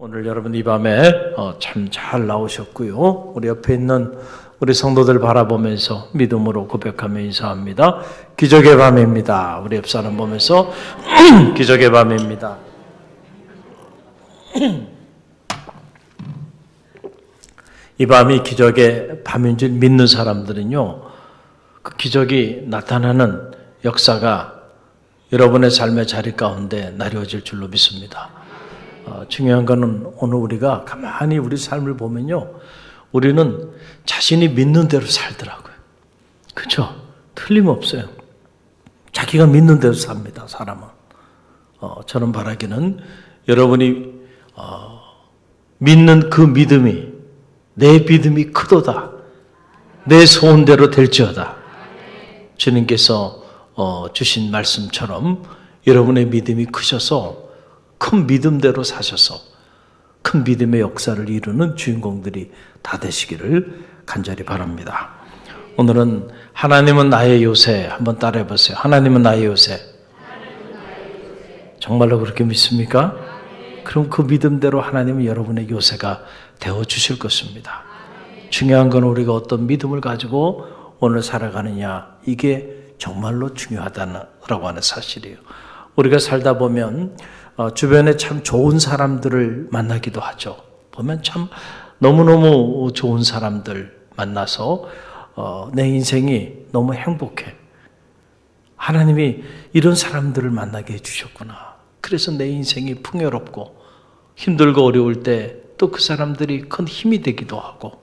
오늘 여러분 이 밤에 참 잘 나오셨고요. 우리 옆에 있는 우리 성도들 바라보면서 믿음으로 고백하며 인사합니다. 기적의 밤입니다. 우리 옆 사람 보면서 기적의 밤입니다. 이 밤이 기적의 밤인 줄 믿는 사람들은요, 그 기적이 나타나는 역사가 여러분의 삶의 자리 가운데 나뉘어질 줄로 믿습니다. 중요한 것은 오늘 우리가 가만히 우리 삶을 보면요, 우리는 자신이 믿는 대로 살더라고요. 그렇죠? 틀림없어요. 자기가 믿는 대로 삽니다, 사람은. 저는 바라기는 여러분이 믿는 그 믿음이 내 믿음이 크도다, 내 소원대로 될지어다. 주님께서 주신 말씀처럼 여러분의 믿음이 크셔서 큰 믿음대로 사셔서 큰 믿음의 역사를 이루는 주인공들이 다 되시기를 간절히 바랍니다. 오늘은 하나님은 나의 요새 한번 따라해 보세요. 하나님은 나의 요새. 정말로 그렇게 믿습니까? 그럼 그 믿음대로 하나님은 여러분의 요새가 되어주실 것입니다. 중요한 건 우리가 어떤 믿음을 가지고 오늘 살아가느냐, 이게 정말로 중요하다라고 하는 사실이에요. 우리가 살다 보면 주변에 참 좋은 사람들을 만나기도 하죠. 보면 참 너무너무 좋은 사람들 만나서 내 인생이 너무 행복해. 하나님이 이런 사람들을 만나게 해주셨구나. 그래서 내 인생이 풍요롭고 힘들고 어려울 때 또 그 사람들이 큰 힘이 되기도 하고,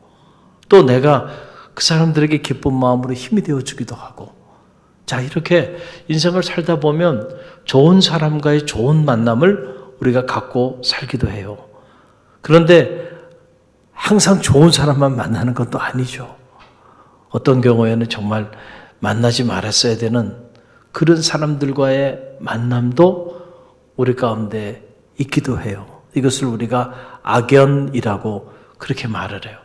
또 내가 그 사람들에게 기쁜 마음으로 힘이 되어주기도 하고, 자, 이렇게 인생을 살다 보면 좋은 사람과의 좋은 만남을 우리가 갖고 살기도 해요. 그런데 항상 좋은 사람만 만나는 것도 아니죠. 어떤 경우에는 정말 만나지 말았어야 되는 그런 사람들과의 만남도 우리 가운데 있기도 해요. 이것을 우리가 악연이라고 그렇게 말을 해요.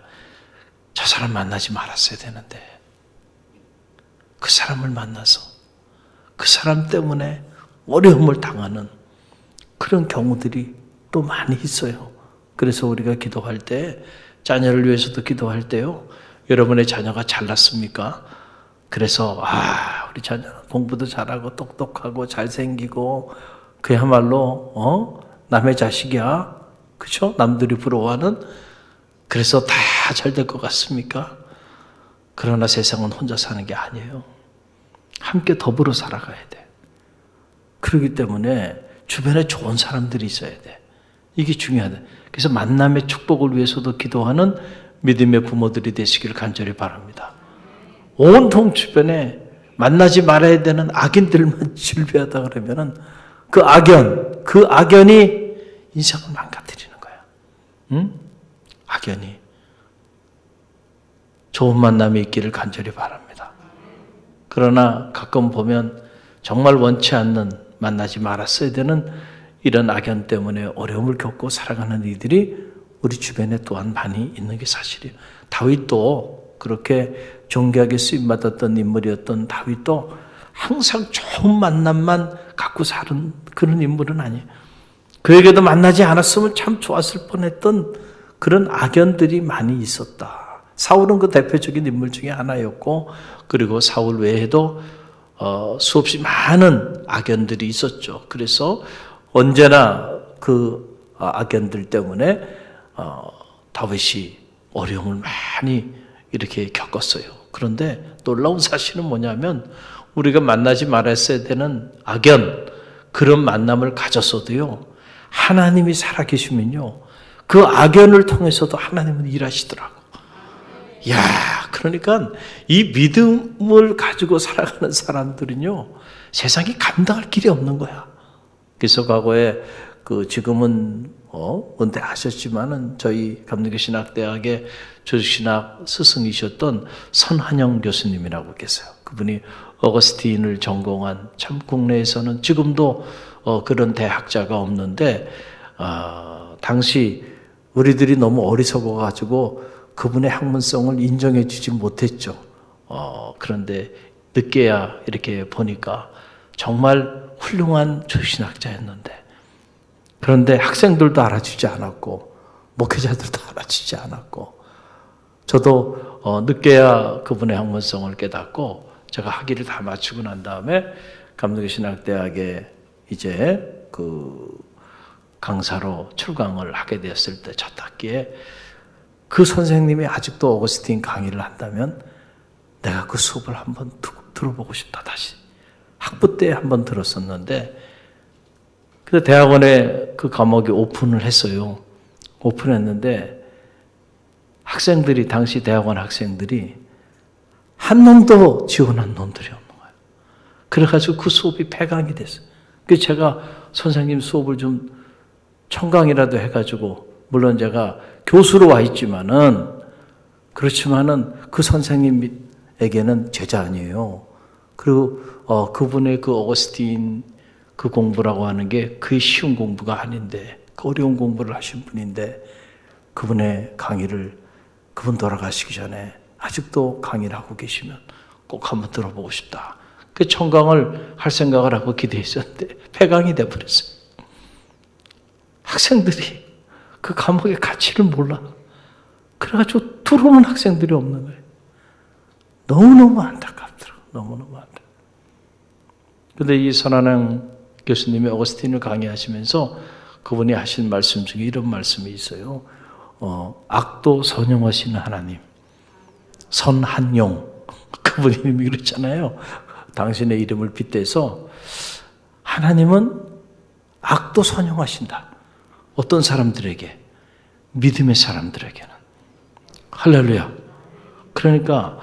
저 사람 만나지 말았어야 되는데 그 사람을 만나서 그 사람 때문에 어려움을 당하는 그런 경우들이 또 많이 있어요. 그래서 우리가 기도할 때, 자녀를 위해서도 기도할 때요, 여러분의 자녀가 잘났습니까? 그래서 우리 자녀는 공부도 잘하고 똑똑하고 잘생기고 그야말로 남의 자식이야, 그렇죠? 남들이 부러워하는. 그래서 다 잘 될 것 같습니까? 그러나 세상은 혼자 사는 게 아니에요. 함께 더불어 살아가야 돼. 그렇기 때문에 주변에 좋은 사람들이 있어야 돼. 이게 중요하다. 그래서 만남의 축복을 위해서도 기도하는 믿음의 부모들이 되시기를 간절히 바랍니다. 온통 주변에 만나지 말아야 되는 악인들만 질비하다 그러면은 그 악연이 인생을 망가뜨리는 거야. 응? 악연이. 좋은 만남이 있기를 간절히 바랍니다. 그러나 가끔 보면 정말 원치 않는, 만나지 말았어야 되는 이런 악연 때문에 어려움을 겪고 살아가는 이들이 우리 주변에 또한 많이 있는 게 사실이에요. 다윗도 그렇게 존귀하게 쓰임받았던 인물이었던 다윗도 항상 좋은 만남만 갖고 사는 그런 인물은 아니에요. 그에게도 만나지 않았으면 참 좋았을 뻔했던 그런 악연들이 많이 있었다. 사울은 그 대표적인 인물 중에 하나였고, 그리고 사울 외에도 수없이 많은 악연들이 있었죠. 그래서 언제나 그 악연들 때문에 다윗이 어려움을 많이 이렇게 겪었어요. 그런데 놀라운 사실은 뭐냐면, 우리가 만나지 말았어야 되는 악연, 그런 만남을 가졌어도요, 하나님이 살아계시면요, 그 악연을 통해서도 하나님은 일하시더라고. 야, 그러니까 이 믿음을 가지고 살아가는 사람들은요, 세상이 감당할 길이 없는 거야. 그래서 과거에 지금은 은퇴하셨지만은 저희 감리교신학대학의 조직신학 스승이셨던 선한영 교수님이라고 계세요. 그분이 어거스틴을 전공한, 참 국내에서는 지금도 그런 대학자가 없는데, 당시 우리들이 너무 어리석어가지고 그분의 학문성을 인정해 주지 못했죠. 그런데 늦게야 이렇게 보니까 정말 훌륭한 조신학자였는데, 그런데 학생들도 알아주지 않았고 목회자들도 알아주지 않았고 저도 늦게야 그분의 학문성을 깨닫고 제가 학위를 다 마치고 난 다음에 감독신학대학에 이제 그 강사로 출강을 하게 되었을 때 첫 학기에 그 선생님이 아직도 어거스틴 강의를 한다면 내가 그 수업을 한번 들어보고 싶다. 다시 학부 때 한번 들었었는데 그래서 대학원에 그 과목이 오픈을 했어요. 오픈했는데 학생들이 당시 대학원 학생들이 한 놈도 지원한 놈들이 없는 거예요. 그래가지고 그 수업이 폐강이 됐어요. 그래서 제가 선생님 수업을 좀 청강이라도 해가지고 물론 제가 교수로 와 있지만은 그렇지만은 그 선생님에게는 제자 아니에요. 그리고 그분의 그 어거스틴 그 공부라고 하는 게 그게 쉬운 공부가 아닌데 그 어려운 공부를 하신 분인데 그분의 강의를 그분 돌아가시기 전에 아직도 강의를 하고 계시면 꼭 한번 들어보고 싶다. 그 청강을 할 생각을 하고 기대했었는데 폐강이 돼버렸어요. 학생들이 그 과목의 가치를 몰라. 그래가지고 들어오는 학생들이 없는 거예요. 너무너무 안타깝더라고요. 너무너무 안타깝더라고요. 그런데 이 선한영 교수님이 어거스틴을 강의하시면서 그분이 하신 말씀 중에 이런 말씀이 있어요. 악도 선용하시는 하나님. 선한용. 그분 이름이 그렇잖아요. 당신의 이름을 빗대서 하나님은 악도 선용하신다. 어떤 사람들에게? 믿음의 사람들에게는. 할렐루야. 그러니까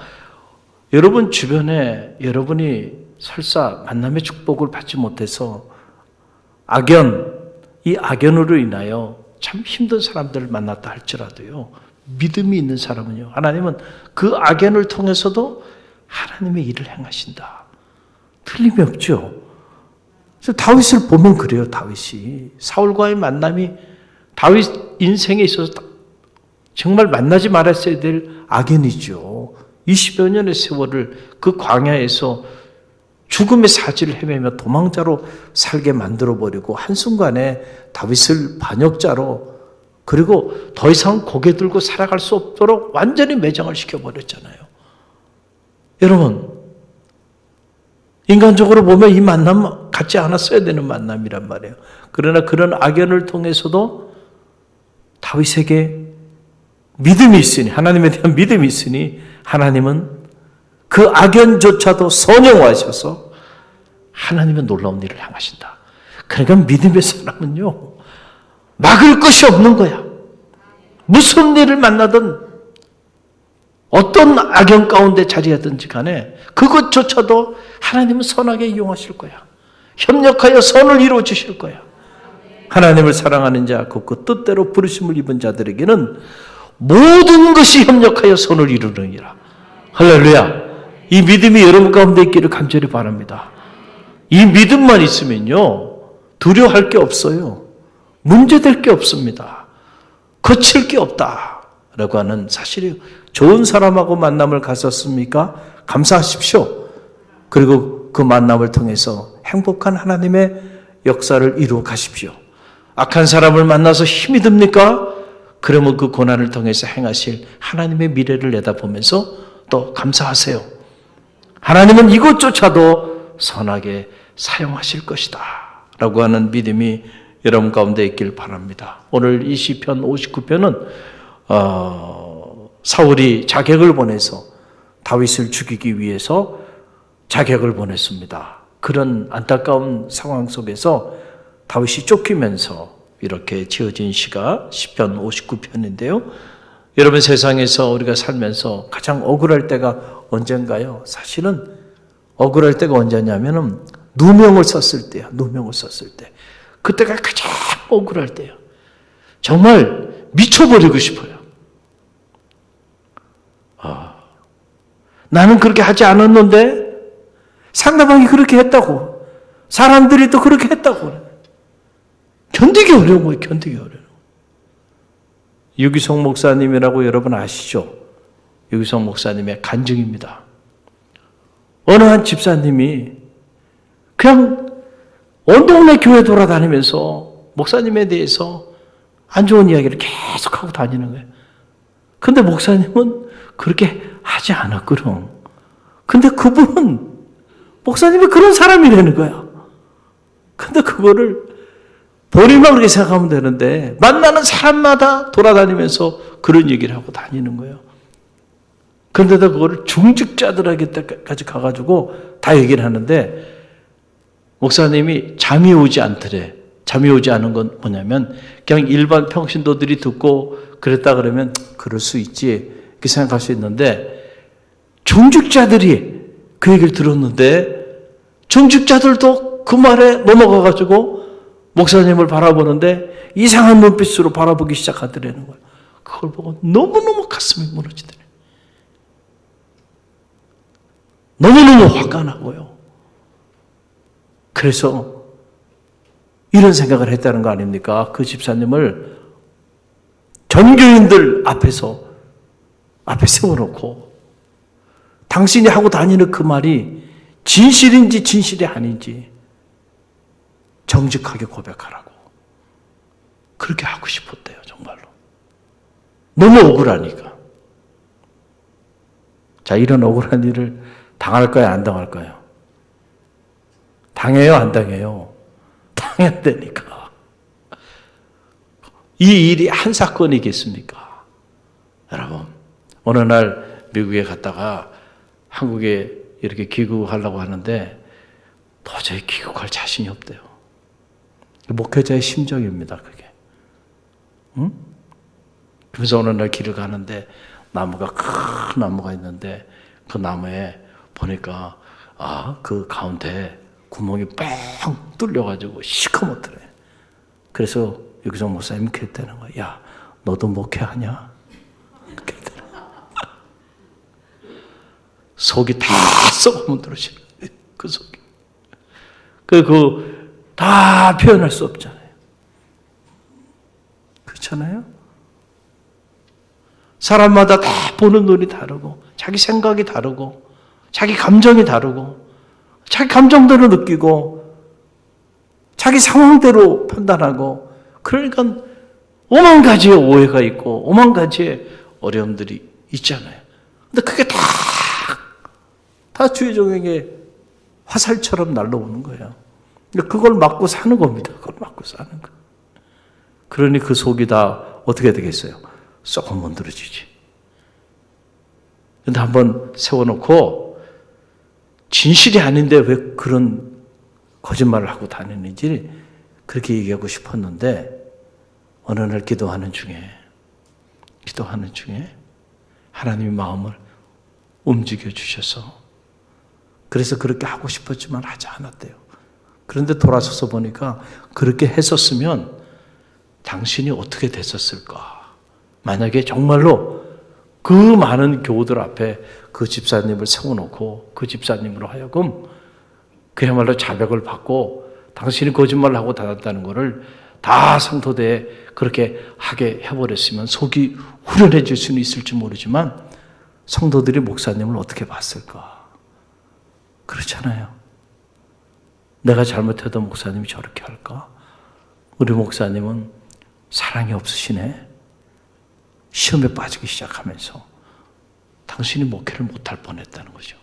여러분 주변에 여러분이 설사 만남의 축복을 받지 못해서 이 악연으로 인하여 참 힘든 사람들을 만났다 할지라도요. 믿음이 있는 사람은요. 하나님은 그 악연을 통해서도 하나님의 일을 행하신다. 틀림이 없죠. 그래서 다윗을 보면 그래요. 다윗이 사울과의 만남이 다윗 인생에 있어서 정말 만나지 말았어야 될 악연이죠. 20여 년의 세월을 그 광야에서 죽음의 사지를 헤매며 도망자로 살게 만들어버리고 한순간에 다윗을 반역자로 그리고 더 이상 고개 들고 살아갈 수 없도록 완전히 매장을 시켜버렸잖아요. 여러분 인간적으로 보면 이 만남 갖지 않았어야 되는 만남이란 말이에요. 그러나 그런 악연을 통해서도 다윗에게 믿음이 있으니 하나님에 대한 믿음이 있으니 하나님은 그 악연조차도 선용하셔서 하나님의 놀라운 일을 행하신다. 그러니까 믿음의 사람은요 막을 것이 없는 거야. 무슨 일을 만나든 어떤 악연 가운데 자리하든지 간에 그것조차도 하나님은 선하게 이용하실 거야. 협력하여 선을 이루어 주실 거야. 하나님을 사랑하는 자, 그 뜻대로 부르심을 입은 자들에게는 모든 것이 협력하여 선을 이루느니라. 할렐루야. 이 믿음이 여러분 가운데 있기를 간절히 바랍니다. 이 믿음만 있으면요 두려워할 게 없어요. 문제될 게 없습니다. 거칠 게 없다라고 하는 사실이에요. 좋은 사람하고 만남을 가졌습니까? 감사하십시오. 그리고 그 만남을 통해서 행복한 하나님의 역사를 이루어 가십시오. 악한 사람을 만나서 힘이 듭니까? 그러면 그 고난을 통해서 행하실 하나님의 미래를 내다보면서 또 감사하세요. 하나님은 이것조차도 선하게 사용하실 것이다 라고 하는 믿음이 여러분 가운데 있길 바랍니다. 오늘 이 시편 59편은 사울이 자객을 보내서 다윗을 죽이기 위해서 자객을 보냈습니다. 그런 안타까운 상황 속에서 다윗이 쫓기면서 이렇게 지어진 시가 시편 59편인데요. 여러분 세상에서 우리가 살면서 가장 억울할 때가 언젠가요? 사실은 억울할 때가 언제냐면은 누명을 썼을 때야. 누명을 썼을 때. 그때가 가장 억울할 때요. 정말 미쳐버리고 싶어요. 나는 그렇게 하지 않았는데 상대방이 그렇게 했다고. 사람들이 또 그렇게 했다고. 견디기 어려운 거예요. 견디기 어려운 거예요. 유기성 목사님이라고 여러분 아시죠? 유기성 목사님의 간증입니다. 어느 한 집사님이 그냥 온 동네 교회 돌아다니면서 목사님에 대해서 안 좋은 이야기를 계속 하고 다니는 거예요. 근데 목사님은 그렇게 하지 않았거든. 근데 그분은 목사님이 그런 사람이라는 거야. 근데 그거를 본인만 그렇게 생각하면 되는데 만나는 사람마다 돌아다니면서 그런 얘기를 하고 다니는 거예요. 그런데도 그거를 중직자들에게까지 가가지고 다 얘기를 하는데 목사님이 잠이 오지 않더래. 잠이 오지 않은 건 뭐냐면 그냥 일반 평신도들이 듣고 그랬다 그러면 그럴 수 있지 이렇게 생각할 수 있는데 중직자들이 그 얘기를 들었는데 중직자들도 그 말에 넘어가가지고 목사님을 바라보는데 이상한 눈빛으로 바라보기 시작하더라는 거예요. 그걸 보고 너무너무 가슴이 무너지더래. 너무너무 화가 나고요. 그래서 이런 생각을 했다는 거 아닙니까? 그 집사님을 전교인들 앞에 세워놓고 당신이 하고 다니는 그 말이 진실인지 진실이 아닌지 정직하게 고백하라고 그렇게 하고 싶었대요. 정말로. 너무 억울하니까. 자, 이런 억울한 일을 당할까요? 안 당할까요? 당해요? 안 당해요? 당했다니까. 이 일이 한 사건이겠습니까? 여러분, 어느 날 미국에 갔다가 한국에 이렇게 귀국하려고 하는데 도저히 귀국할 자신이 없대요. 목회자의 심정입니다, 그게. 응? 그래서 어느 날 길을 가는데 나무가 큰 나무가 있는데 그 나무에 보니까 그 가운데 구멍이 뻥 뚫려가지고 시커멓더래. 그래서 여기서 목사님이 그랬다는 거야. 야, 너도 목회하냐? 속이 다 썩어 문드러지는 그 속이. 다 표현할 수 없잖아요. 그렇잖아요? 사람마다 다 보는 눈이 다르고 자기 생각이 다르고 자기 감정이 다르고 자기 감정대로 느끼고 자기 상황대로 판단하고 그러니까 오만 가지의 오해가 있고 오만 가지의 어려움들이 있잖아요. 근데 그게 다 주의 종에게 화살처럼 날라오는 거예요. 그걸 맞고 사는 겁니다. 그걸 맞고 사는 거. 그러니 그 속이 다 어떻게 되겠어요? 썩어 문드러지지. 근데 한번 세워놓고 진실이 아닌데 왜 그런 거짓말을 하고 다니는지 그렇게 얘기하고 싶었는데 어느 날 기도하는 중에 하나님의 마음을 움직여 주셔서 그래서 그렇게 하고 싶었지만 하지 않았대요. 그런데 돌아서서 보니까 그렇게 했었으면 당신이 어떻게 됐었을까? 만약에 정말로 그 많은 교우들 앞에 그 집사님을 세워놓고 그 집사님으로 하여금 그야말로 자백을 받고 당신이 거짓말을 하고 다녔다는 것을 다 성도대에 그렇게 하게 해버렸으면 속이 후련해질 수는 있을지 모르지만 성도들이 목사님을 어떻게 봤을까? 그렇잖아요. 내가 잘못해도 목사님이 저렇게 할까? 우리 목사님은 사랑이 없으시네. 시험에 빠지기 시작하면서 당신이 목회를 못할 뻔했다는 거죠.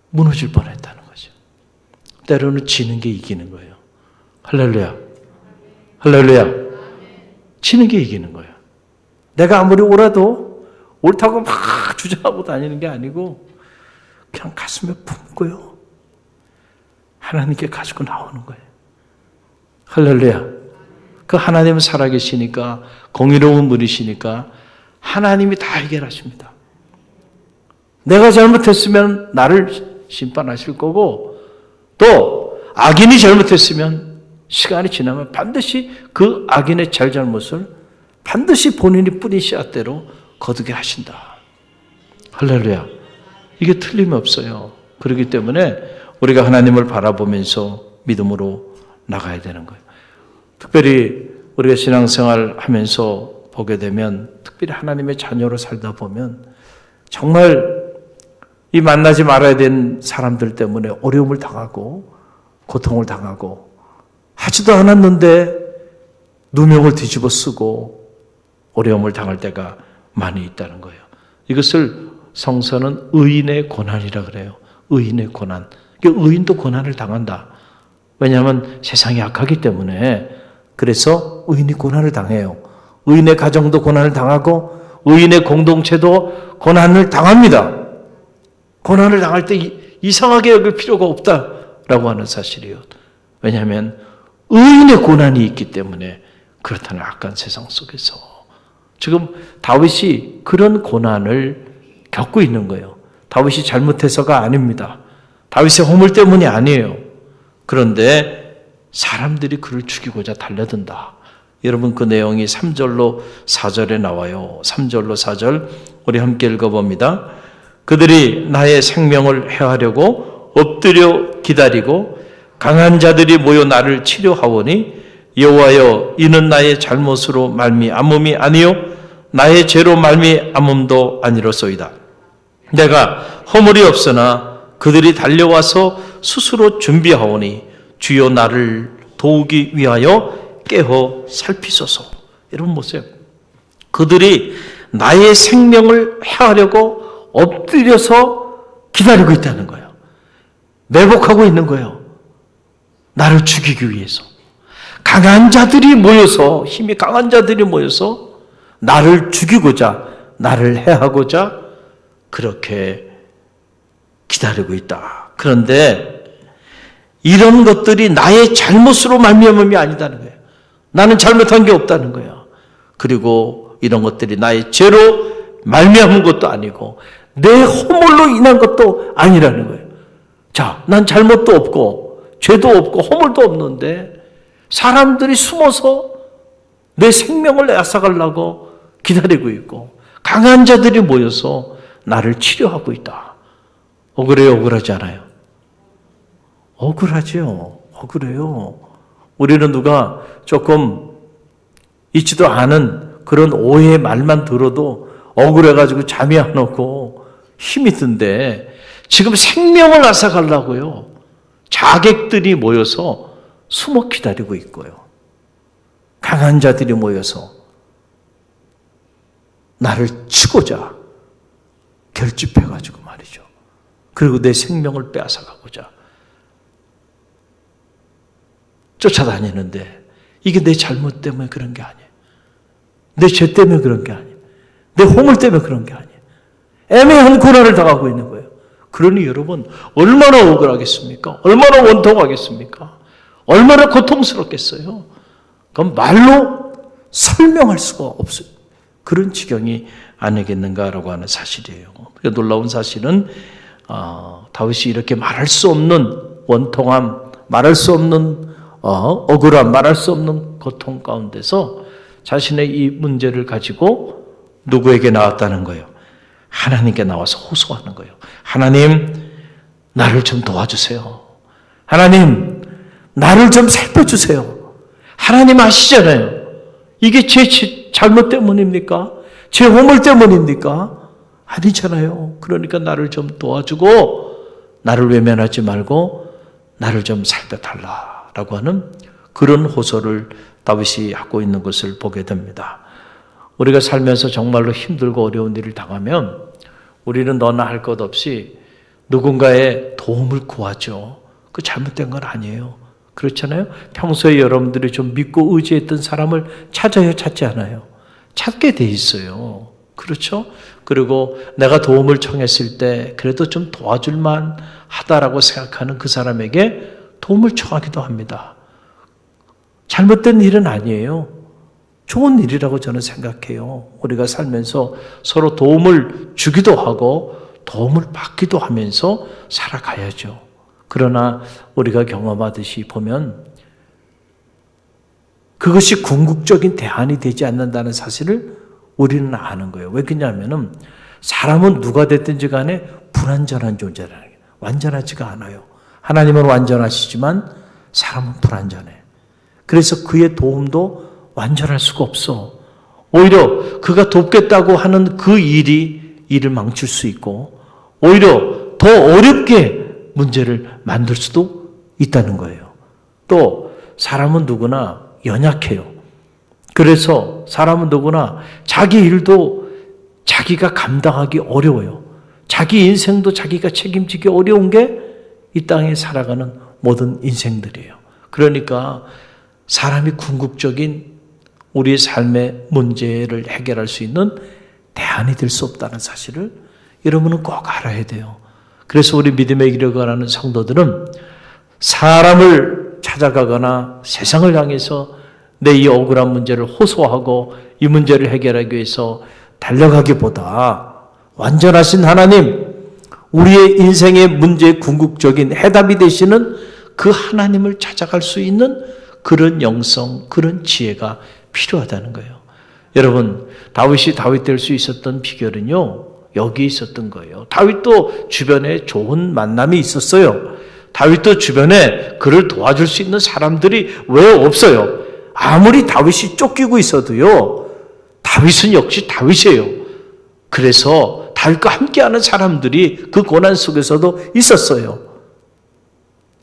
무너질 뻔했다는 거죠. 때로는 지는 게 이기는 거예요. 할렐루야. 할렐루야. 지는 게 이기는 거예요. 내가 아무리 옳아도 옳다고 막 주장하고 다니는 게 아니고 그냥 가슴에 품고요. 하나님께 가지고 나오는 거예요. 할렐루야. 그 하나님은 살아계시니까 공의로운 분이시니까 하나님이 다 해결하십니다. 내가 잘못했으면 나를 심판하실 거고 또 악인이 잘못했으면 시간이 지나면 반드시 그 악인의 잘잘못을 반드시 본인이 뿌린 씨앗대로 거두게 하신다. 할렐루야. 이게 틀림없어요. 그렇기 때문에 우리가 하나님을 바라보면서 믿음으로 나가야 되는 거예요. 특별히 우리가 신앙생활 하면서 보게 되면 특별히 하나님의 자녀로 살다 보면 정말 이 만나지 말아야 되는 사람들 때문에 어려움을 당하고 고통을 당하고 하지도 않았는데 누명을 뒤집어 쓰고 어려움을 당할 때가 많이 있다는 거예요. 이것을 성서는 의인의 고난이라 그래요. 의인의 고난. 의인도 고난을 당한다. 왜냐하면 세상이 악하기 때문에. 그래서 의인이 고난을 당해요. 의인의 가정도 고난을 당하고 의인의 공동체도 고난을 당합니다. 고난을 당할 때 이상하게 여길 필요가 없다라고 하는 사실이에요. 왜냐하면 의인의 고난이 있기 때문에 그렇다는 악한 세상 속에서 지금 다윗이 그런 고난을 겪고 있는 거예요. 다윗이 잘못해서가 아닙니다. 다윗의 허물 때문이 아니에요. 그런데 사람들이 그를 죽이고자 달려든다. 여러분 그 내용이 3절로 4절에 나와요. 3절로 4절 우리 함께 읽어봅니다. 그들이 나의 생명을 해하려고 엎드려 기다리고 강한 자들이 모여 나를 치료하오니 여호와여 이는 나의 잘못으로 말미암음이 아니요 나의 죄로 말미암음도 아니로소이다. 내가 허물이 없으나 그들이 달려와서 스스로 준비하오니 주여 나를 도우기 위하여 깨어 살피소서. 여러분 보세요. 그들이 나의 생명을 해하려고 엎드려서 기다리고 있다는 거예요. 매복하고 있는 거예요. 나를 죽이기 위해서. 강한 자들이 모여서, 힘이 강한 자들이 모여서 나를 죽이고자, 나를 해하고자 그렇게 기다리고 있다. 그런데 이런 것들이 나의 잘못으로 말미암음이 아니다는 거예요. 나는 잘못한 게 없다는 거예요. 그리고 이런 것들이 나의 죄로 말미암은 것도 아니고 내 허물로 인한 것도 아니라는 거예요. 자, 난 잘못도 없고 죄도 없고 허물도 없는데 사람들이 숨어서 내 생명을 앗아가려고 기다리고 있고 강한 자들이 모여서 나를 치료하고 있다. 억울해요? 억울하지 않아요? 억울하죠. 억울해요. 우리는 누가 조금 있지도 않은 그런 오해의 말만 들어도 억울해가지고 잠이 안 오고 힘이 든데 지금 생명을 앗아가려고요. 자객들이 모여서 숨어 기다리고 있고요. 강한 자들이 모여서 나를 치고자 결집해가지고 말이죠. 그리고 내 생명을 빼앗아가고자 쫓아다니는데 이게 내 잘못 때문에 그런 게 아니에요. 내 죄 때문에 그런 게 아니에요. 내 허물 때문에 그런 게 아니에요. 애매한 고난을 당하고 있는 거예요. 그러니 여러분 얼마나 억울하겠습니까? 얼마나 원통하겠습니까? 얼마나 고통스럽겠어요? 그럼 말로 설명할 수가 없어요. 그런 지경이 아니겠는가라고 하는 사실이에요. 놀라운 사실은 다윗이 이렇게 말할 수 없는 원통함, 말할 수 없는 억울함, 말할 수 없는 고통 가운데서 자신의 이 문제를 가지고 누구에게 나왔다는 거예요? 하나님께 나와서 호소하는 거예요. 하나님, 나를 좀 도와주세요. 하나님, 나를 좀 살펴주세요. 하나님 아시잖아요. 이게 제 잘못 때문입니까? 제 허물 때문입니까? 아니잖아요. 그러니까 나를 좀 도와주고 나를 외면하지 말고 나를 좀 살펴달라라고 하는 그런 호소를 다윗이 하고 있는 것을 보게 됩니다. 우리가 살면서 정말로 힘들고 어려운 일을 당하면 우리는 너나 할 것 없이 누군가의 도움을 구하죠. 그 잘못된 건 아니에요. 그렇잖아요. 평소에 여러분들이 좀 믿고 의지했던 사람을 찾아야 찾지 않아요. 찾게 돼 있어요. 그렇죠? 그리고 내가 도움을 청했을 때 그래도 좀 도와줄만 하다라고 생각하는 그 사람에게 도움을 청하기도 합니다. 잘못된 일은 아니에요. 좋은 일이라고 저는 생각해요. 우리가 살면서 서로 도움을 주기도 하고 도움을 받기도 하면서 살아가야죠. 그러나 우리가 경험하듯이 보면 그것이 궁극적인 대안이 되지 않는다는 사실을 우리는 아는 거예요. 왜 그러냐면은 사람은 누가 됐든지 간에 불완전한 존재라는 거예요. 완전하지가 않아요. 하나님은 완전하시지만 사람은 불완전해. 그래서 그의 도움도 완전할 수가 없어. 오히려 그가 돕겠다고 하는 그 일을 망칠 수 있고 오히려 더 어렵게 문제를 만들 수도 있다는 거예요. 또 사람은 누구나 연약해요. 그래서 사람은 누구나 자기 일도 자기가 감당하기 어려워요. 자기 인생도 자기가 책임지기 어려운 게 이 땅에 살아가는 모든 인생들이에요. 그러니까 사람이 궁극적인 우리의 삶의 문제를 해결할 수 있는 대안이 될 수 없다는 사실을 여러분은 꼭 알아야 돼요. 그래서 우리 믿음의 길을 걸어가는 성도들은 사람을 찾아가거나 세상을 향해서 내 이 억울한 문제를 호소하고 이 문제를 해결하기 위해서 달려가기보다 완전하신 하나님, 우리의 인생의 문제의 궁극적인 해답이 되시는 그 하나님을 찾아갈 수 있는 그런 영성, 그런 지혜가 필요하다는 거예요. 여러분, 다윗이 다윗 될 수 있었던 비결은요, 여기 있었던 거예요. 다윗도 주변에 좋은 만남이 있었어요. 다윗도 주변에 그를 도와줄 수 있는 사람들이 왜 없어요? 아무리 다윗이 쫓기고 있어도요, 다윗은 역시 다윗이에요. 그래서 다윗과 함께하는 사람들이 그 고난 속에서도 있었어요.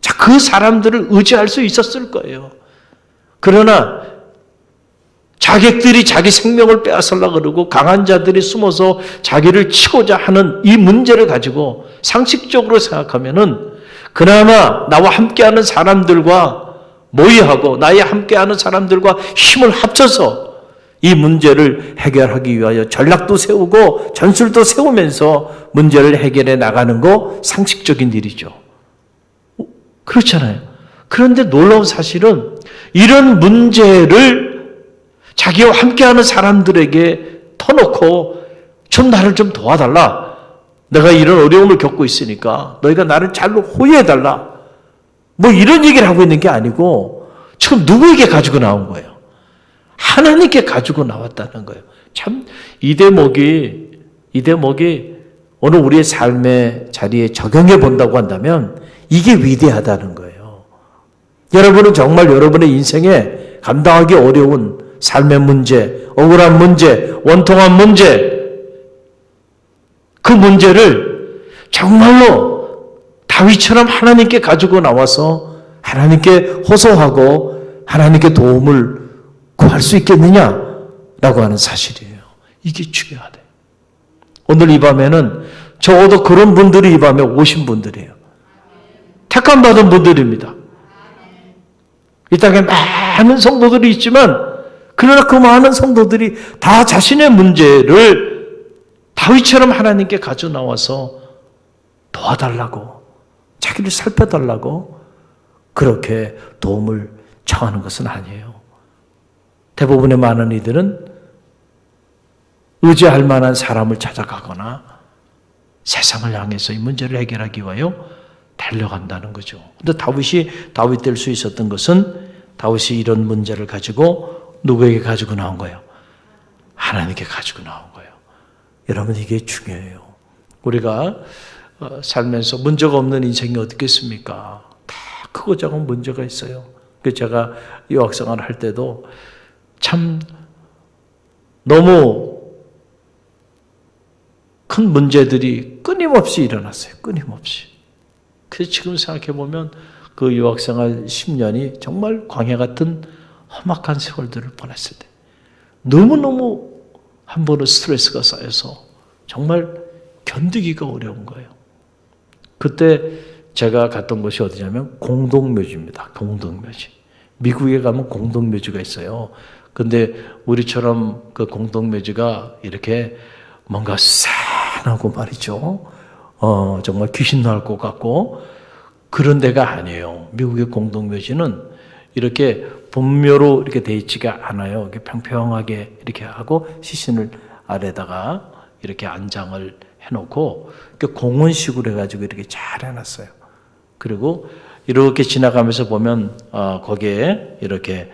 자, 그 사람들을 의지할 수 있었을 거예요. 그러나 자객들이 자기 생명을 빼앗으려고 그러고 강한 자들이 숨어서 자기를 치고자 하는 이 문제를 가지고 상식적으로 생각하면은 그나마 나와 함께하는 사람들과 모의하고 나와 함께하는 사람들과 힘을 합쳐서 이 문제를 해결하기 위하여 전략도 세우고 전술도 세우면서 문제를 해결해 나가는 거 상식적인 일이죠. 그렇잖아요. 그런데 놀라운 사실은 이런 문제를 자기와 함께하는 사람들에게 터놓고 좀 나를 좀 도와달라. 내가 이런 어려움을 겪고 있으니까 너희가 나를 잘로 호위해달라. 뭐 이런 얘기를 하고 있는 게 아니고 지금 누구에게 가지고 나온 거예요? 하나님께 가지고 나왔다는 거예요. 참 이 대목이 오늘 우리의 삶의 자리에 적용해 본다고 한다면 이게 위대하다는 거예요. 여러분은 정말 여러분의 인생에 감당하기 어려운 삶의 문제, 억울한 문제, 원통한 문제, 그 문제를 정말로 다윗처럼 하나님께 가지고 나와서 하나님께 호소하고 하나님께 도움을 구할 수 있겠느냐라고 하는 사실이에요. 이게 중요하대. 오늘 이 밤에는 적어도 그런 분들이 이 밤에 오신 분들이에요. 택함 받은 분들입니다. 이 땅에 많은 성도들이 있지만 그러나 그 많은 성도들이 다 자신의 문제를 다윗처럼 하나님께 가져 나와서 도와달라고, 자기를 살펴달라고 그렇게 도움을 청하는 것은 아니에요. 대부분의 많은 이들은 의지할 만한 사람을 찾아가거나 세상을 향해서 이 문제를 해결하기 위하여 달려간다는 거죠. 근데 다윗이 다윗 될 수 있었던 것은 다윗이 이런 문제를 가지고 누구에게 가지고 나온 거예요? 하나님께 가지고 나온 거예요. 여러분, 이게 중요해요. 우리가 살면서 문제가 없는 인생이 어떻겠습니까? 다 크고 작은 문제가 있어요. 제가 유학생활을 할 때도 참 너무 큰 문제들이 끊임없이 일어났어요. 끊임없이. 그래서 지금 생각해보면 그 유학생활 10년이 정말 광야 같은 험악한 세월들을 보냈을 때 너무너무 한 번은 스트레스가 쌓여서 정말 견디기가 어려운 거예요. 그때 제가 갔던 곳이 어디냐면 공동묘지입니다. 공동묘지. 미국에 가면 공동묘지가 있어요. 근데 우리처럼 그 공동묘지가 이렇게 뭔가 싸하고 말이죠. 정말 귀신 나올 것 같고 그런 데가 아니에요. 미국의 공동묘지는 이렇게 분묘로 이렇게 돼 있지가 않아요. 이렇게 평평하게 이렇게 하고 시신을 아래다가 이렇게 안장을 해놓고 공원식으로 해가지고 이렇게 잘 해놨어요. 그리고 이렇게 지나가면서 보면 거기에 이렇게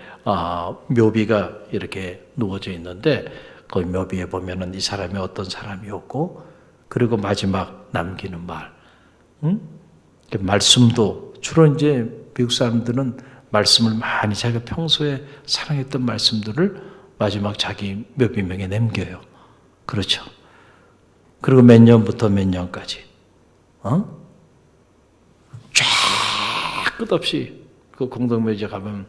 묘비가 이렇게 누워져 있는데 거기 묘비에 보면은 이 사람이 어떤 사람이었고 그리고 마지막 남기는 말, 말씀도 주로 이제 미국 사람들은 말씀을 많이 자기가 평소에 사랑했던 말씀들을 마지막 자기 묘비명에 남겨요. 그렇죠. 그리고 몇 년부터 몇 년까지 쫙 끝없이 그 공동묘지에 가면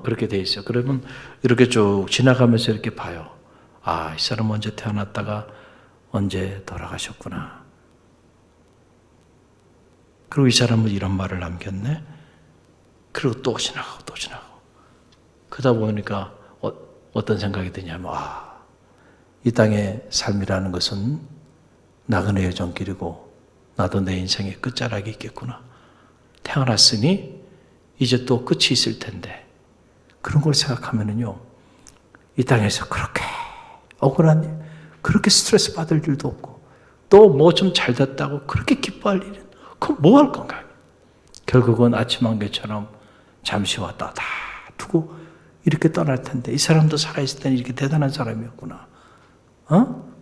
그렇게 돼 있어요. 그러면 이렇게 쭉 지나가면서 이렇게 봐요. 아, 이 사람 언제 태어났다가 언제 돌아가셨구나. 그리고 이 사람은 이런 말을 남겼네. 그리고 또 지나가고 또 지나가고. 그러다 보니까 어떤 생각이 드냐면, 이 땅의 삶이라는 것은 나그네의 전길이고 나도 내 인생의 끝자락이 있겠구나. 태어났으니 이제 또 끝이 있을 텐데, 그런 걸 생각하면은요, 이 땅에서 그렇게 억울한 일, 그렇게 스트레스 받을 일도 없고, 또 뭐 좀 잘 됐다고 그렇게 기뻐할 일은, 그럼 뭐 할 건가? 결국은 아침 안개처럼 잠시 왔다 다 두고 이렇게 떠날 텐데, 이 사람도 살아있을 때는 이렇게 대단한 사람이었구나.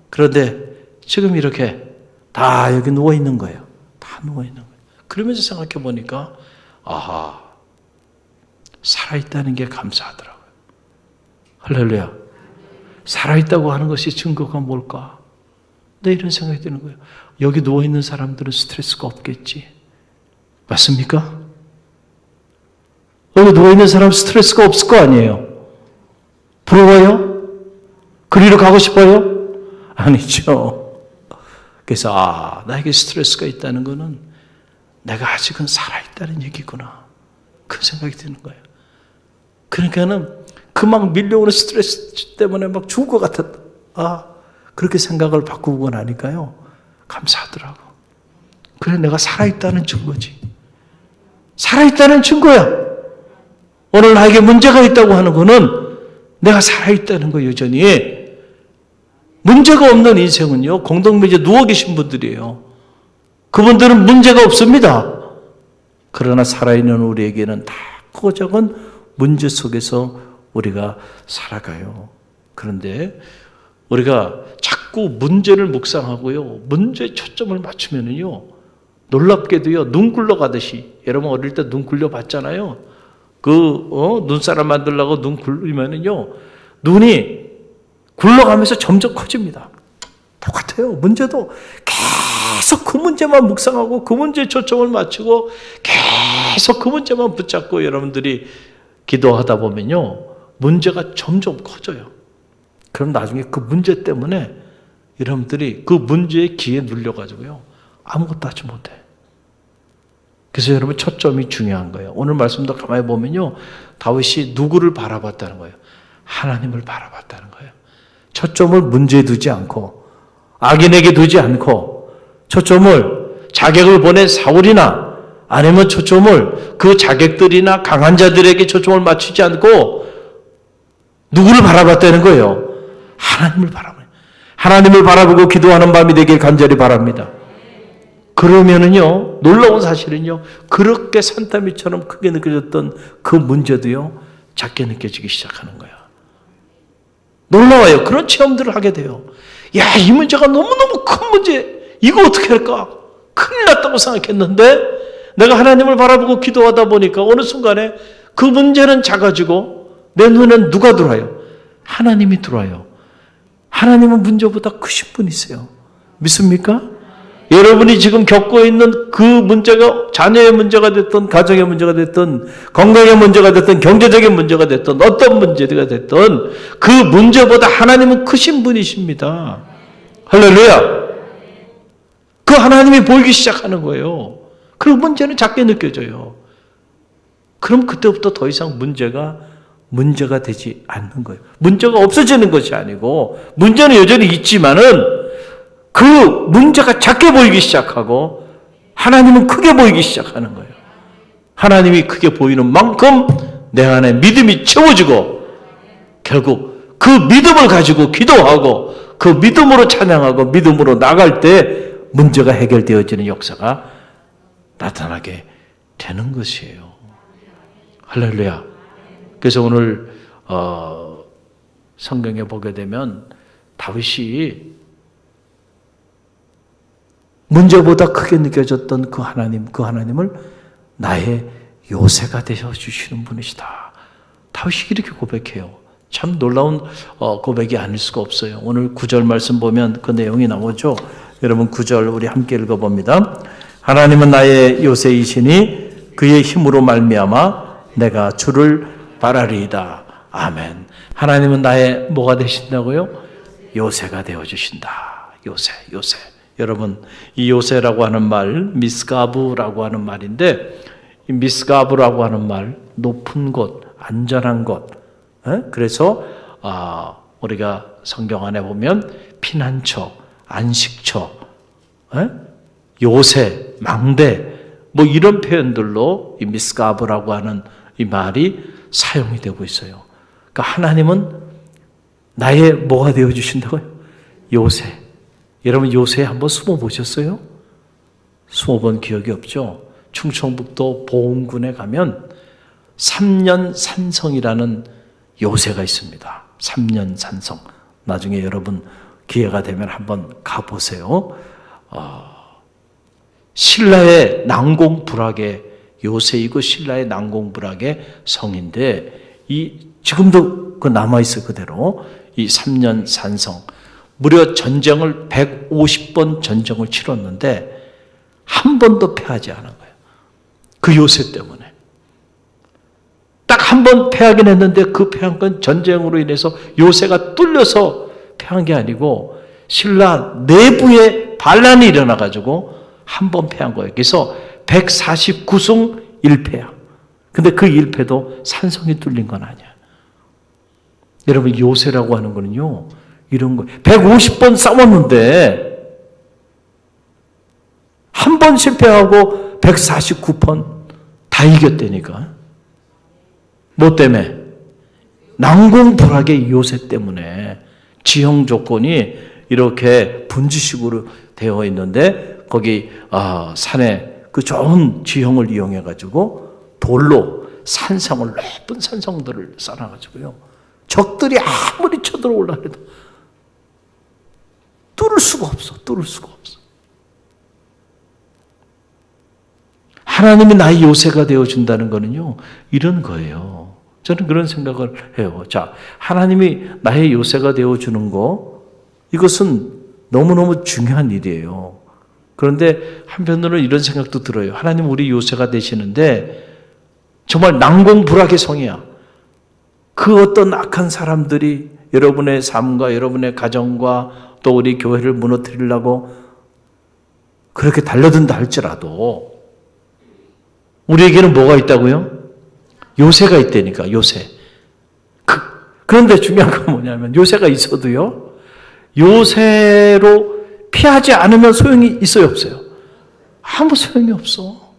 그런데 지금 이렇게 다 여기 누워있는 거예요. 다 누워있는 거예요. 그러면서 생각해 보니까, 살아있다는 게 감사하더라고요. 할렐루야. 살아있다고 하는 것이 증거가 뭘까? 네, 이런 생각이 드는 거예요. 여기 누워있는 사람들은 스트레스가 없겠지. 맞습니까? 여기 누워있는 사람 스트레스가 없을 거 아니에요. 부러워요? 그리로 가고 싶어요? 아니죠. 그래서 나에게 스트레스가 있다는 것은 내가 아직은 살아있다는 얘기구나. 그 생각이 드는 거예요. 그러니까는 그 막 밀려오는 스트레스 때문에 막 죽을 것 같았다. 그렇게 생각을 바꾸고 나니까요, 감사하더라고. 그래, 내가 살아있다는 증거지. 살아있다는 증거야. 오늘 나에게 문제가 있다고 하는 거는 내가 살아있다는 거. 여전히 문제가 없는 인생은요, 공동묘지에 누워 계신 분들이에요. 그분들은 문제가 없습니다. 그러나 살아있는 우리에게는 다 크고 작은 문제 속에서 우리가 살아가요. 그런데 우리가 자꾸 문제를 묵상하고요, 문제에 초점을 맞추면은요, 놀랍게도요, 눈 굴러가듯이, 여러분 어릴 때 눈 굴려 봤잖아요. 눈사람 만들려고 눈 굴리면은요, 눈이 굴러가면서 점점 커집니다. 똑같아요. 문제도 계속 그 문제만 묵상하고 그 문제에 초점을 맞추고 계속 그 문제만 붙잡고 여러분들이 기도하다 보면요, 문제가 점점 커져요. 그럼 나중에 그 문제 때문에 여러분들이 그 문제의 기에 눌려가지고요, 아무것도 하지 못해. 그래서 여러분, 초점이 중요한 거예요. 오늘 말씀도 가만히 보면요, 다윗이 누구를 바라봤다는 거예요? 하나님을 바라봤다는 거예요. 초점을 문제에 두지 않고, 악인에게 두지 않고, 초점을 자객을 보낸 사울이나 아니면 초점을 그 자객들이나 강한 자들에게 초점을 맞추지 않고 누구를 바라봤다는 거예요? 하나님을 바라봐요. 하나님을 바라보고 기도하는 밤이 되길 간절히 바랍니다. 그러면은요, 놀라운 사실은요, 그렇게 산더미처럼 크게 느껴졌던 그 문제도요, 작게 느껴지기 시작하는 거예요. 놀라워요. 그런 체험들을 하게 돼요. 야, 이 문제가 너무너무 큰 문제, 이거 어떻게 할까? 큰일 났다고 생각했는데 내가 하나님을 바라보고 기도하다 보니까 어느 순간에 그 문제는 작아지고 내 눈엔 누가 들어와요? 하나님이 들어와요. 하나님은 문제보다 크신 분이세요. 믿습니까? 여러분이 지금 겪고 있는 그 문제가 자녀의 문제가 됐든 가정의 문제가 됐든 건강의 문제가 됐든 경제적인 문제가 됐든 어떤 문제가 됐든 그 문제보다 하나님은 크신 분이십니다. 할렐루야. 그 하나님이 보이기 시작하는 거예요. 그 문제는 작게 느껴져요. 그럼 그때부터 더 이상 문제가 되지 않는 거예요. 문제가 없어지는 것이 아니고 문제는 여전히 있지만은 그 문제가 작게 보이기 시작하고 하나님은 크게 보이기 시작하는 거예요. 하나님이 크게 보이는 만큼 내 안에 믿음이 채워지고 결국 그 믿음을 가지고 기도하고 그 믿음으로 찬양하고 믿음으로 나갈 때 문제가 해결되어지는 역사가 나타나게 되는 것이에요. 할렐루야. 그래서 오늘 성경에 보게 되면 다윗이 문제보다 크게 느껴졌던 그 하나님을 나의 요새가 되어 주시는 분이시다. 다윗이 이렇게 고백해요. 참 놀라운 고백이 아닐 수가 없어요. 오늘 9절 말씀 보면 그 내용이 나오죠. 여러분 9절 우리 함께 읽어봅니다. 하나님은 나의 요새이시니 그의 힘으로 말미암아 내가 주를 바라리이다. 아멘. 하나님은 나의 뭐가 되신다고요? 요새가 되어주신다. 요새. 여러분, 이 요새라고 하는 말, 미스가브라고 하는 말인데, 이 미스가브라고 하는 말, 높은 곳, 안전한 곳. 그래서 우리가 성경 안에 보면 피난처, 안식처, 요새, 망대, 뭐 이런 표현들로 이 미스가브라고 하는 이 말이 사용이 되고 있어요. 그러니까 하나님은 나의 뭐가 되어주신다고요? 요새. 여러분 요새 한번 숨어보셨어요? 숨어본 기억이 없죠? 충청북도 보은군에 가면 삼년산성이라는 요새가 있습니다. 삼년산성. 나중에 여러분 기회가 되면 한번 가보세요. 신라의 난공불락의 요새이고 신라의 난공불락의 성인데 지금도 그 남아있어 그대로 이 삼년산성. 무려 전쟁을 150번 전쟁을 치렀는데 한 번도 패하지 않은 거예요. 그 요새 때문에. 딱 한 번 패하긴 했는데 그 패한 건 전쟁으로 인해서 요새가 뚫려서 패한 게 아니고 신라 내부에 반란이 일어나가지고 한 번 패한 거예요. 그래서 149승 1패야. 근데 그 1패도 산성이 뚫린 건 아니야. 여러분 요새라고 하는 거는요. 이런 거 150번 싸웠는데 한 번 실패하고 149번 다 이겼다니까. 뭐 때문에? 난공불락의 요새 때문에. 지형 조건이 이렇게 분지식으로 되어 있는데 거기 산에 그 좋은 지형을 이용해 가지고 돌로 산성을 높은 산성들을 쌓아가지고요. 적들이 아무리 쳐들어올라 해도 뚫을 수가 없어. 하나님이 나의 요새가 되어준다는 거는요, 이런 거예요. 저는 그런 생각을 해요. 자, 하나님이 나의 요새가 되어주는 거, 이것은 너무너무 중요한 일이에요. 그런데 한편으로는 이런 생각도 들어요. 하나님 우리 요새가 되시는데, 정말 난공불락의 성이야. 그 어떤 악한 사람들이 여러분의 삶과 여러분의 가정과 또 우리 교회를 무너뜨리려고 그렇게 달려든다 할지라도 우리에게는 뭐가 있다고요? 요새가 있다니까, 요새. 그런데 중요한 건 뭐냐면 요새가 있어도요, 요새로 피하지 않으면 소용이 있어요, 없어요? 아무 소용이 없어.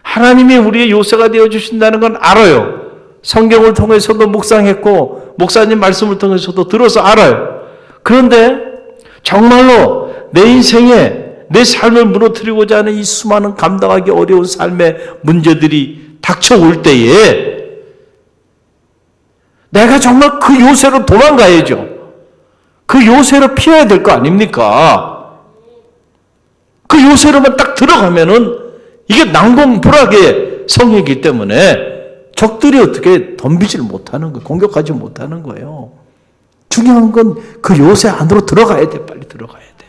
하나님이 우리의 요새가 되어주신다는 건 알아요. 성경을 통해서도 묵상했고 목사님 말씀을 통해서도 들어서 알아요. 그런데 정말로 내 인생에 내 삶을 무너뜨리고자 하는 이 수많은 감당하기 어려운 삶의 문제들이 닥쳐올 때에 내가 정말 그 요새로 도망가야죠. 그 요새로 피해야 될 거 아닙니까? 그 요새로만 딱 들어가면은 이게 난공불락의 성이기 때문에 적들이 어떻게 덤비질 못하는 거예요. 공격하지 못하는 거예요. 중요한 건 그 요새 안으로 들어가야 돼. 빨리 들어가야 돼.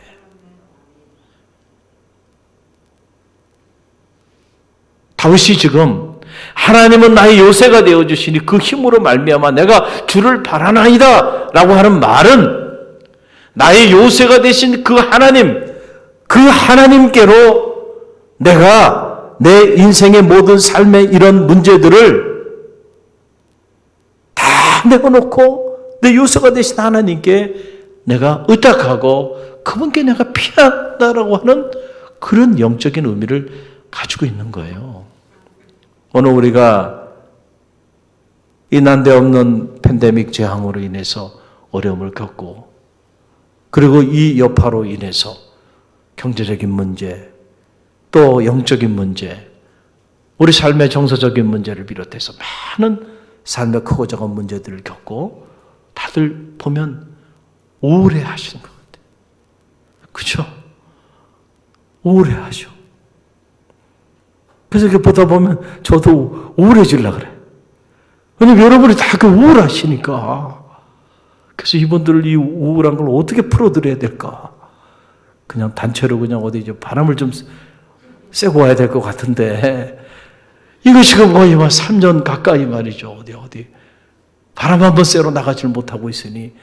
다윗이 지금 하나님은 나의 요새가 되어주시니 그 힘으로 말미암아 내가 주를 바라나이다 라고 하는 말은 나의 요새가 되신 그 하나님, 그 하나님께로 내가 내 인생의 모든 삶의 이런 문제들을 다 내어놓고 내 요새가 되신 하나님께 내가 의탁하고 그분께 내가 피한다라고 하는 그런 영적인 의미를 가지고 있는 거예요. 오늘 우리가 이 난데없는 팬데믹 재앙으로 인해서 어려움을 겪고 그리고 이 여파로 인해서 경제적인 문제 또 영적인 문제 우리 삶의 정서적인 문제를 비롯해서 많은 삶의 크고 작은 문제들을 겪고 다들 보면 우울해하시는 것 같아요. 그렇죠? 우울해하죠. 그래서 이렇게 보다 보면 저도 우울해지려고 그래. 왜냐면 여러분이 다 그 우울하시니까. 그래서 이분들을 이 우울한 걸 어떻게 풀어드려야 될까? 그냥 단체로 그냥 어디 이제 바람을 좀 쐬고 와야 될 것 같은데 이거 지금 거의 3년 가까이 말이죠. 어디. 바람 한번 쐬러 나가지를 못하고 있으니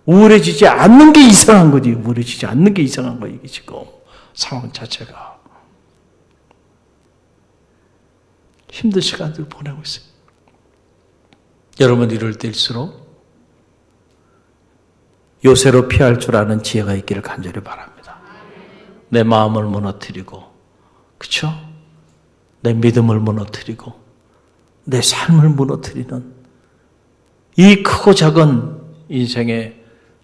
우울해지지 않는 게 이상한 거지. 우울해지지 않는 게 이상한 거야, 이게 지금. 상황 자체가. 힘든 시간들 보내고 있어요. 여러분 이럴 때일수록 요새로 피할 줄 아는 지혜가 있기를 간절히 바랍니다. 내 마음을 무너뜨리고, 그렇죠? 내 믿음을 무너뜨리고, 내 삶을 무너뜨리는 이 크고 작은 인생의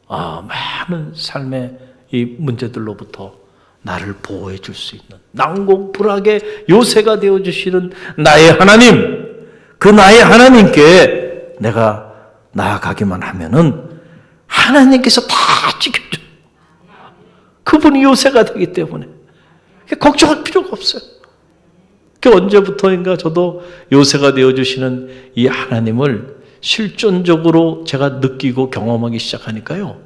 많은 삶의 이 문제들로부터 나를 보호해 줄 수 있는 난공불락의 요새가 되어주시는 나의 하나님, 그 나의 하나님께 내가 나아가기만 하면은 하나님께서 다 지켜줘. 그분이 요새가 되기 때문에 걱정할 필요가 없어요. 그 언제부터인가 저도 요새가 되어주시는 이 하나님을 실존적으로 제가 느끼고 경험하기 시작하니까요.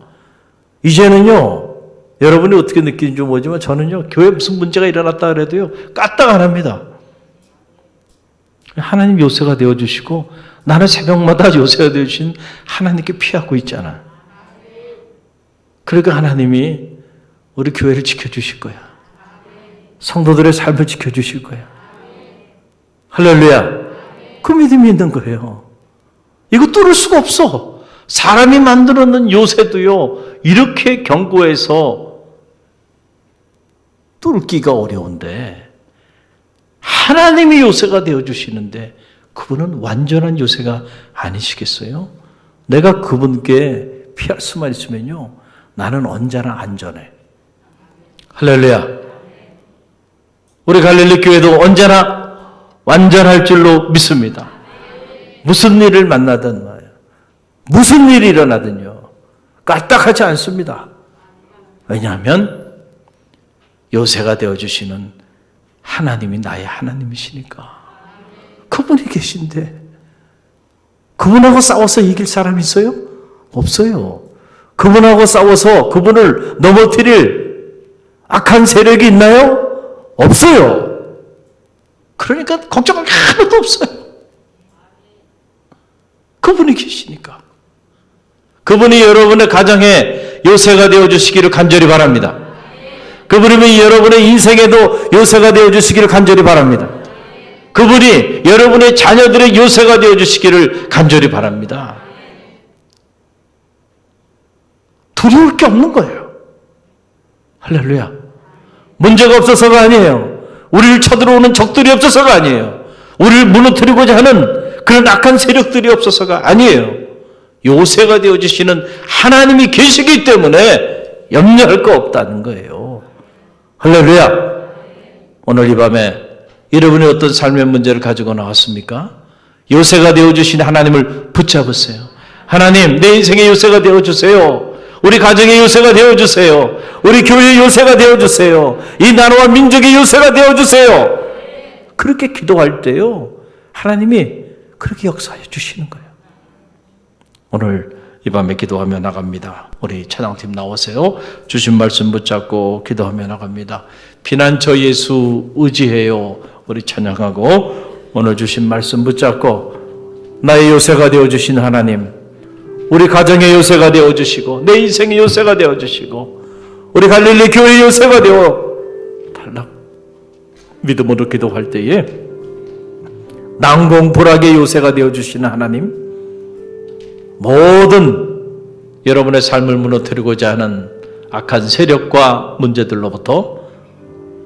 이제는요, 여러분이 어떻게 느끼는지 모르지만 저는요, 교회에 무슨 문제가 일어났다 그래도요, 까딱 안 합니다. 하나님 요새가 되어주시고, 나는 새벽마다 요새가 되어주신 하나님께 피하고 있잖아. 그러니까 하나님이 우리 교회를 지켜주실 거야. 성도들의 삶을 지켜주실 거야. 할렐루야. 그 믿음이 있는 거예요. 이거 뚫을 수가 없어. 사람이 만들어놓은 요새도요, 이렇게 견고해서 뚫기가 어려운데, 하나님이 요새가 되어주시는데, 그분은 완전한 요새가 아니시겠어요? 내가 그분께 피할 수만 있으면요, 나는 언제나 안전해. 할렐루야. 우리 갈릴리 교회도 언제나 완전할 줄로 믿습니다. 무슨 일을 만나든 말이에요. 무슨 일이 일어나든요. 까딱하지 않습니다. 왜냐하면 요새가 되어주시는 하나님이 나의 하나님이시니까. 그분이 계신데 그분하고 싸워서 이길 사람이 있어요? 없어요. 그분하고 싸워서 그분을 넘어뜨릴 악한 세력이 있나요? 없어요. 그러니까 걱정할 하나도 없어요. 그분이 계시니까. 그분이 여러분의 가정에 요새가 되어주시기를 간절히 바랍니다. 그분이 여러분의 인생에도 요새가 되어주시기를 간절히 바랍니다. 그분이 여러분의 자녀들의 요새가 되어주시기를 간절히 바랍니다. 두려울 게 없는 거예요. 할렐루야. 문제가 없어서가 아니에요. 우리를 쳐들어오는 적들이 없어서가 아니에요. 우리를 무너뜨리고자 하는 그런 악한 세력들이 없어서가 아니에요. 요새가 되어주시는 하나님이 계시기 때문에 염려할 거 없다는 거예요. 할렐루야. 오늘 이 밤에 여러분이 어떤 삶의 문제를 가지고 나왔습니까? 요새가 되어주신 하나님을 붙잡으세요. 하나님, 내 인생의 요새가 되어주세요. 우리 가정의 요새가 되어주세요. 우리 교회의 요새가 되어주세요. 이 나라와 민족의 요새가 되어주세요. 그렇게 기도할 때요, 하나님이 그렇게 역사해 주시는 거예요. 오늘 이 밤에 기도하며 나갑니다. 우리 찬양팀 나오세요. 주신 말씀 붙잡고 기도하며 나갑니다. 피난처 예수 의지해요. 우리 찬양하고 오늘 주신 말씀 붙잡고 나의 요새가 되어주신 하나님, 우리 가정의 요새가 되어주시고 내 인생의 요새가 되어주시고 우리 갈릴리 교회의 요새가 되어 달라. 믿음으로 기도할 때에 난공불락의 요새가 되어주시는 하나님, 모든 여러분의 삶을 무너뜨리고자 하는 악한 세력과 문제들로부터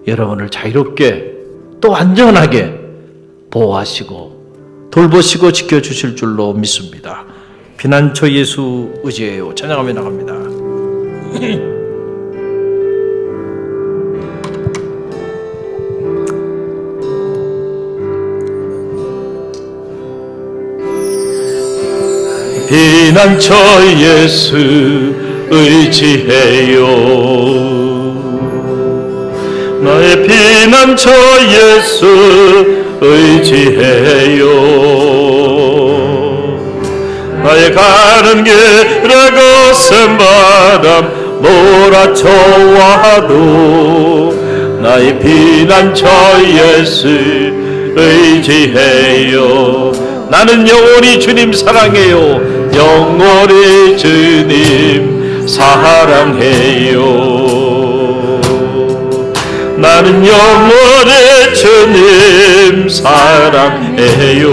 여러분을 자유롭게 또 안전하게 보호하시고 돌보시고 지켜주실 줄로 믿습니다. 피난처 예수 의지해요. 찬양하며 나갑니다. 피난처 예수 의지해요. 나의 피난처 예수 의지해요. 나의 가는 길에 거센 바람 몰아쳐와도 나의 피난처 예수 의지해요. 나는 영원히 주님 사랑해요. 영원히 주님 사랑해요. 나는 영원히 주님 사랑해요.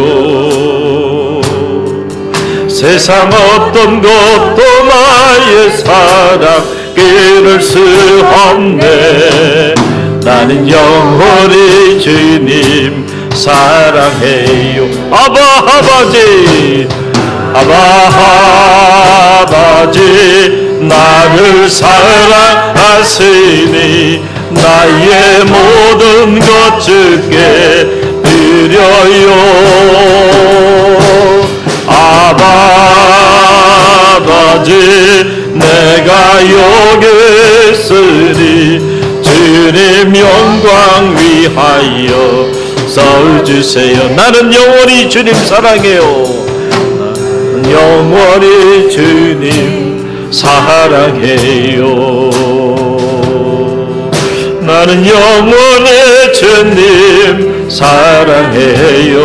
세상 어떤 것도 나의 사랑 끊을 수 없네. 나는 영원히 주님 사랑해요. 아버지 아버지 나를 사랑하시니 나의 모든 것 주께 드려요. 아버지 내가 여기 있으니 주님 영광 위하여 써주세요. 나는 영원히 주님 사랑해요. 나는 영원히 주님 사랑해요. 나는 영원히 주님 사랑해요.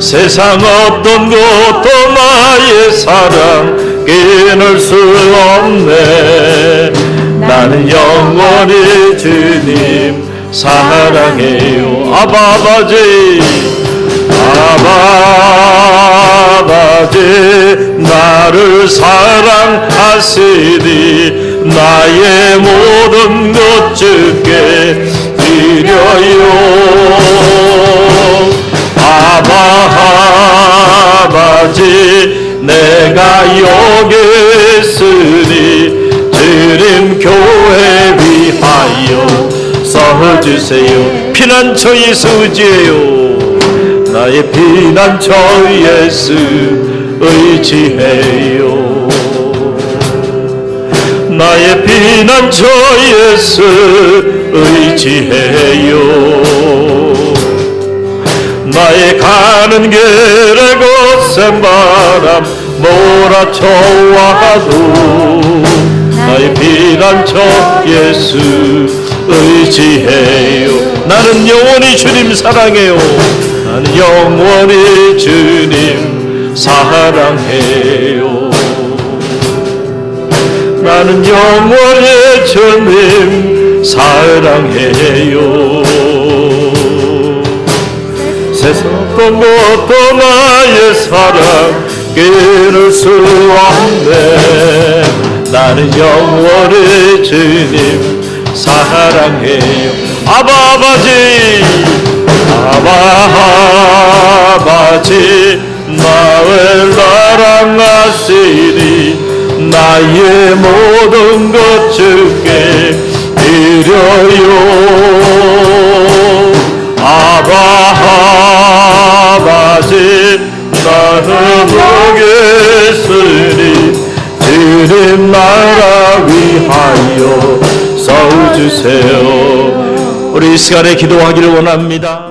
세상 어떤 것도 나의 사랑 끊을 수 없네. 나는 영원히 주님 사랑해요. 아버지 나를 사랑하시니 나의 모든 것 주께 드려요. 아버지 내가 여기 있으니 주님 교회 위하여 써주세요. 피난처 예수 의지해요. 나의 피난처 예수 의지해요. 나의 피난처 예수 의지해요. 나의 가는 길에 거센 바람 몰아쳐와도 나의 피난처 예수 의지해요. 나는 영원히 주님 사랑해요. 나는 영원히 주님 사랑해요. 나는 영원히 주님 사랑해요. 세상 어떤 것도 나의 사랑 끊을 수 없네. 나는 영원히 주님 사랑해요. 아버지 나를 사랑하시니 나의 모든 것 주께 드려요. 아버지 나는 여기 있으니 주님 나라 위하여 써주세요. 우리 이 시간에 기도하기를 원합니다.